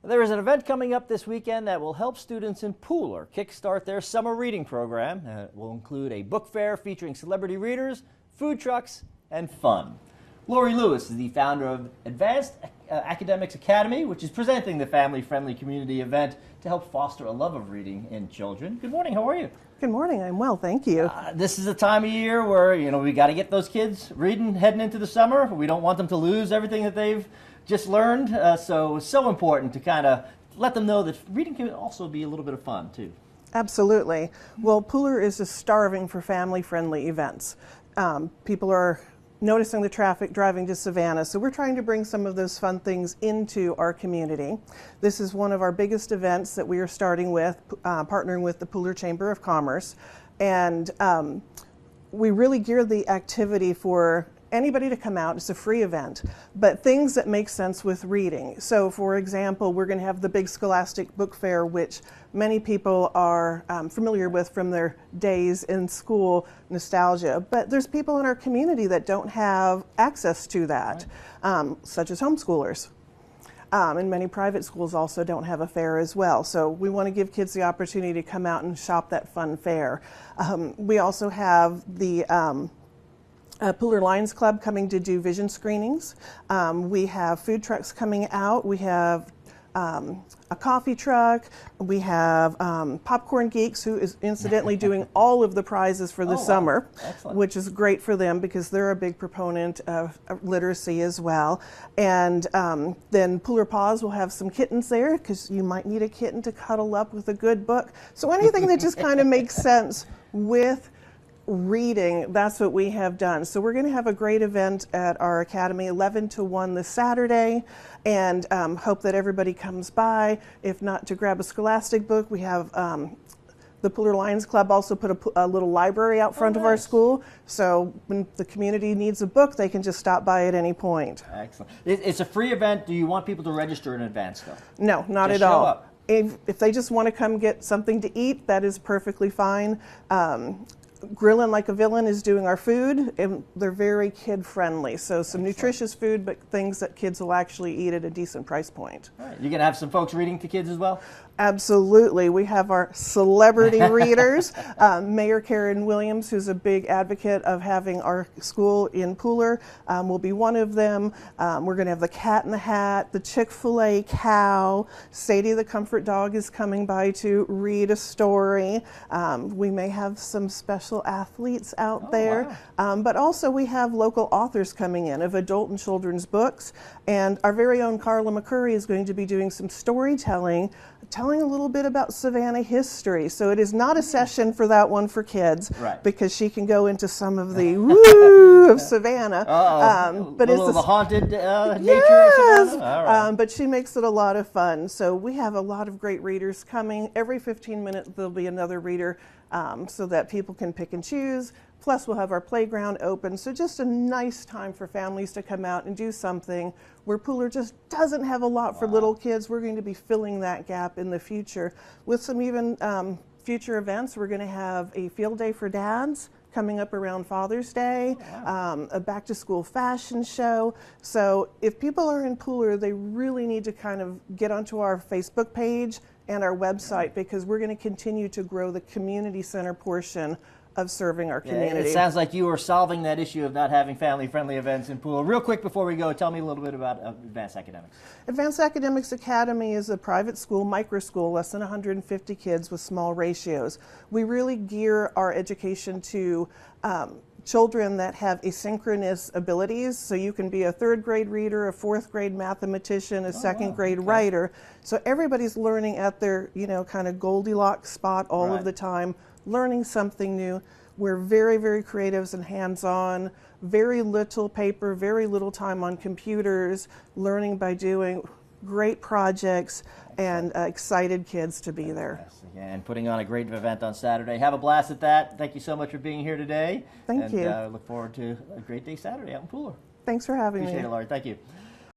There is an event coming up this weekend that will help students in Pooler kickstart their summer reading program. It will include a book fair featuring celebrity readers, food trucks, and fun. Lori Lewis is the founder of Advanced Academics Academy, which is presenting the family-friendly community event to help foster a love of reading in children. Good morning, how are you? Good morning, I'm well, thank you. This is a time of year where, we got to get those kids reading heading into the summer. We don't want them to lose everything that they've just learned, so it's so important to kind of let them know that reading can also be a little bit of fun, too. Absolutely. Well, Pooler is just starving for family-friendly events. People are noticing the traffic driving to Savannah, so we're trying to bring some of those fun things into our community. This is one of our biggest events that we are starting with, partnering with the Pooler Chamber of Commerce, and we really geared the activity for anybody to come out. It's a free event, but things that make sense with reading. So for example, we're going to have the big Scholastic Book Fair, which many people are familiar with from their days in school nostalgia, but there's people in our community that don't have access to that, such as homeschoolers. And many private schools also don't have a fair as well. So we want to give kids the opportunity to come out and shop that fun fair. We also have the Pooler Lions Club coming to do vision screenings. We have food trucks coming out. We have a coffee truck. We have Popcorn Geeks, who is incidentally doing all of the prizes for the summer, which is great for them because they're a big proponent of literacy as well. And then Pooler Paws will have some kittens there because you might need a kitten to cuddle up with a good book. So anything that just kind of makes sense with reading, that's what we have done. So we're going to have a great event at our academy 11 to 1 this Saturday, and hope that everybody comes by. If not, to grab a Scholastic book. We have the Pooler Lions Club also put a little library out front of our school, so when the community needs a book, they can just stop by at any point. Excellent. It's a free event. Do you want people to register in advance, though? No, not just at all. Show up. If they just want to come get something to eat, that is perfectly fine. Grillin' Like a Villain is doing our food, and they're very kid-friendly. So some nutritious food, but things that kids will actually eat at a decent price point. All right. You're going to have some folks reading to kids as well? Absolutely. We have our celebrity readers. Mayor Karen Williams, who's a big advocate of having our school in Pooler, will be one of them. We're going to have the Cat in the Hat, the Chick-fil-A cow. Sadie the Comfort Dog is coming by to read a story. We may have some special athletes out there. Wow. But also we have local authors coming in of adult and children's books. And our very own Carla McCurry is going to be doing some storytelling, telling a little bit about Savannah history. So it is not a session for that one for kids, right, because she can go into some of the woo of Savannah. But it's the haunted nature of Savannah? All right. But she makes it a lot of fun. So we have a lot of great readers coming. Every 15 minutes there'll be another reader, so that people can pick and choose. Plus we'll have our playground open. So just a nice time for families to come out and do something where Pooler just doesn't have a lot for little kids. We're going to be filling that gap in the future with some even future events. We're going to have a field day for dads coming up around Father's Day, a back to school fashion show. So if people are in Pooler, they really need to kind of get onto our Facebook page and our website, because we're going to continue to grow the community center portion of serving our community. It sounds like you are solving that issue of not having family-friendly events in Pooler. Real quick before we go, tell me a little bit about Advanced Academics. Advanced Academics Academy is a private school, micro school, less than 150 kids with small ratios. We really gear our education to children that have asynchronous abilities, so you can be a third grade reader, a fourth grade mathematician, a second grade writer. So everybody's learning at their, kind of Goldilocks spot all of the time, learning something new. We're very, very creative and hands-on, very little paper, very little time on computers, learning by doing, great projects, and excited kids to be there. And putting on a great event on Saturday. Have a blast at that. Thank you so much for being here today. Thank you. And look forward to a great day Saturday out in Pooler. Thanks for having me. Appreciate it, Laurie. Thank you.